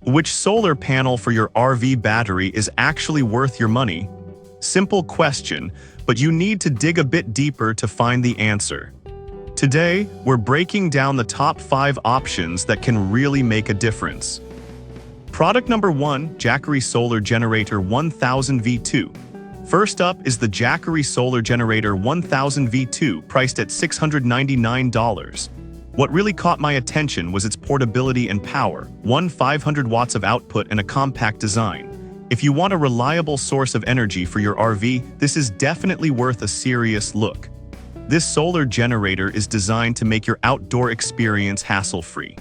Which solar panel for your RV battery is actually worth your money? Simple question, but you need to dig a bit deeper to find the answer. Today, we're breaking down the top 5 options that can really make a difference. Product number 1, Jackery Solar Generator 1000 V2. First up is the Jackery Solar Generator 1000 V2, priced at $699. What really caught my attention was its portability and power, 500 watts of output and a compact design. If you want a reliable source of energy for your RV, this is definitely worth a serious look. This solar generator is designed to make your outdoor experience hassle-free.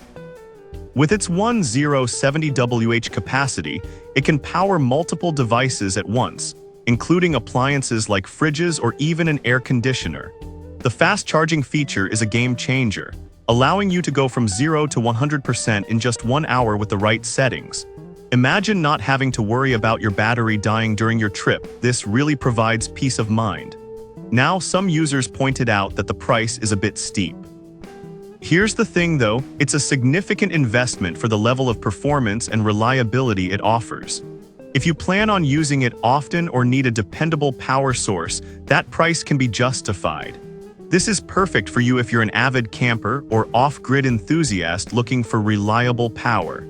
With its 1070 Wh capacity, it can power multiple devices at once, including appliances like fridges or even an air conditioner. The fast charging feature is a game changer, allowing you to go from 0 to 100% in just 1 hour with the right settings. Imagine not having to worry about your battery dying during your trip. This really provides peace of mind. Now, some users pointed out that the price is a bit steep. Here's the thing though, it's a significant investment for the level of performance and reliability it offers. If you plan on using it often or need a dependable power source, that price can be justified. This is perfect for you if you're an avid camper or off-grid enthusiast looking for reliable power.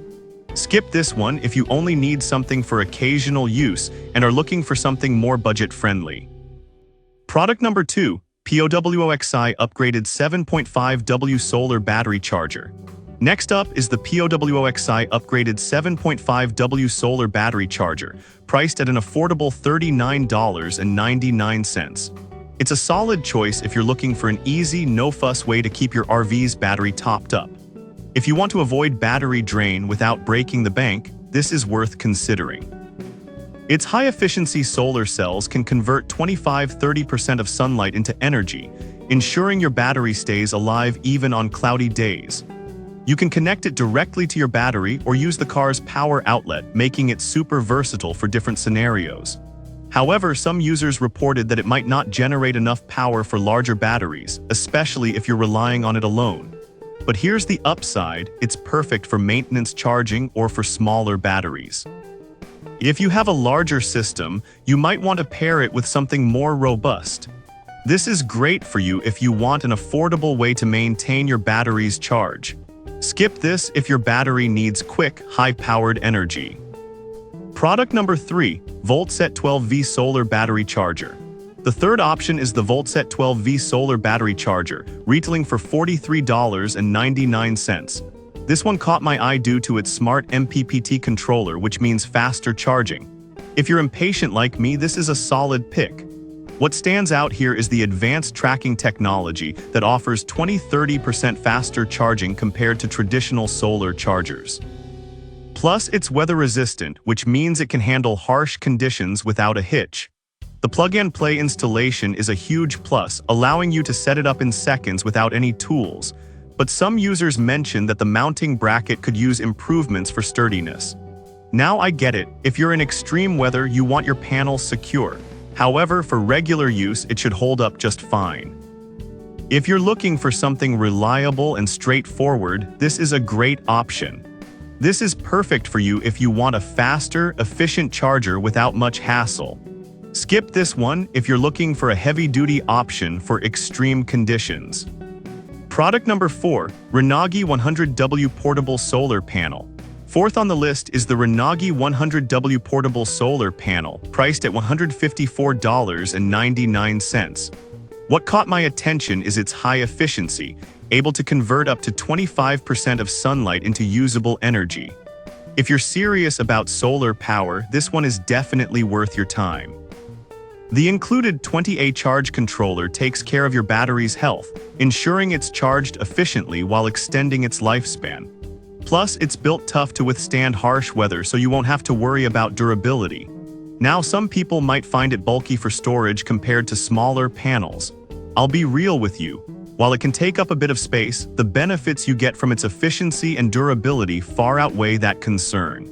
Skip this one if you only need something for occasional use and are looking for something more budget-friendly. Product number 2, POWOXI Upgraded 7.5W Solar Battery Charger. Next up is the POWOXI Upgraded 7.5W Solar Battery Charger, priced at an affordable $39.99. It's a solid choice if you're looking for an easy, no-fuss way to keep your RV's battery topped up. If you want to avoid battery drain without breaking the bank, this is worth considering. Its high-efficiency solar cells can convert 25–30% of sunlight into energy, ensuring your battery stays alive even on cloudy days. You can connect it directly to your battery or use the car's power outlet, making it super versatile for different scenarios. However, some users reported that it might not generate enough power for larger batteries, especially if you're relying on it alone. But here's the upside, it's perfect for maintenance charging or for smaller batteries. If you have a larger system, you might want to pair it with something more robust. This is great for you if you want an affordable way to maintain your battery's charge. Skip this if your battery needs quick, high-powered energy. Product number 3, VoltSet 12V Solar Battery Charger. The third option is the VoltSet 12V Solar Battery Charger, retailing for $43.99. This one caught my eye due to its smart MPPT controller, which means faster charging. If you're impatient like me, this is a solid pick. What stands out here is the advanced tracking technology that offers 20–30% faster charging compared to traditional solar chargers. Plus, it's weather-resistant, which means it can handle harsh conditions without a hitch. The plug-and-play installation is a huge plus, allowing you to set it up in seconds without any tools. But some users mentioned that the mounting bracket could use improvements for sturdiness. Now I get it, if you're in extreme weather, you want your panel secure. However, for regular use, it should hold up just fine. If you're looking for something reliable and straightforward, this is a great option. This is perfect for you if you want a faster, efficient charger without much hassle. Skip this one if you're looking for a heavy-duty option for extreme conditions. Product number 4, Renagi 100W Portable Solar Panel. Fourth on the list is the Renagi 100W Portable Solar Panel, priced at $154.99. What caught my attention is its high efficiency, able to convert up to 25% of sunlight into usable energy. If you're serious about solar power, this one is definitely worth your time. The included 20A charge controller takes care of your battery's health, ensuring it's charged efficiently while extending its lifespan. Plus, it's built tough to withstand harsh weather, so you won't have to worry about durability. Now, some people might find it bulky for storage compared to smaller panels. I'll be real with you. While it can take up a bit of space, the benefits you get from its efficiency and durability far outweigh that concern.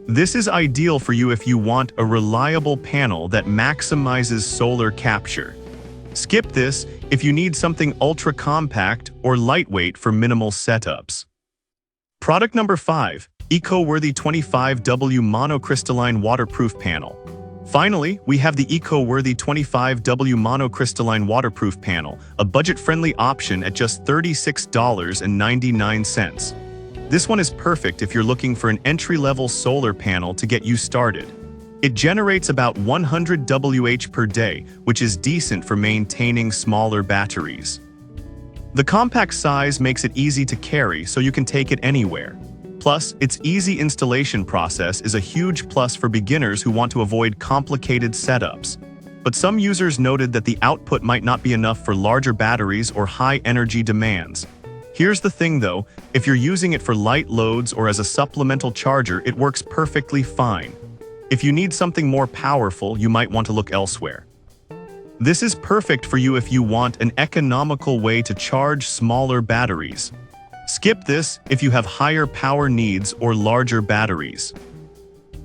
This is ideal for you if you want a reliable panel that maximizes solar capture. Skip this if you need something ultra-compact or lightweight for minimal setups. Product number 5, Eco-worthy 25W monocrystalline waterproof panel. Finally, we have the eco-worthy 25W monocrystalline waterproof panel, a budget-friendly option at just $36.99. This one is perfect if you're looking for an entry-level solar panel to get you started. It generates about 100 Wh per day, which is decent for maintaining smaller batteries. The compact size makes it easy to carry, so you can take it anywhere. Plus, its easy installation process is a huge plus for beginners who want to avoid complicated setups. But some users noted that the output might not be enough for larger batteries or high energy demands. Here's the thing though, if you're using it for light loads or as a supplemental charger, it works perfectly fine. If you need something more powerful, you might want to look elsewhere. This is perfect for you if you want an economical way to charge smaller batteries. Skip this if you have higher power needs or larger batteries.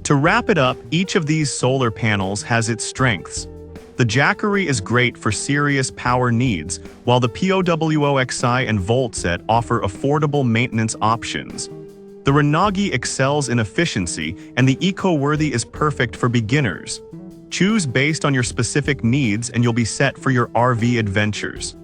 To wrap it up, each of these solar panels has its strengths. The Jackery is great for serious power needs, while the POWOXI and Voltset offer affordable maintenance options. The Renagi excels in efficiency, and the Eco-worthy is perfect for beginners. Choose based on your specific needs and you'll be set for your RV adventures.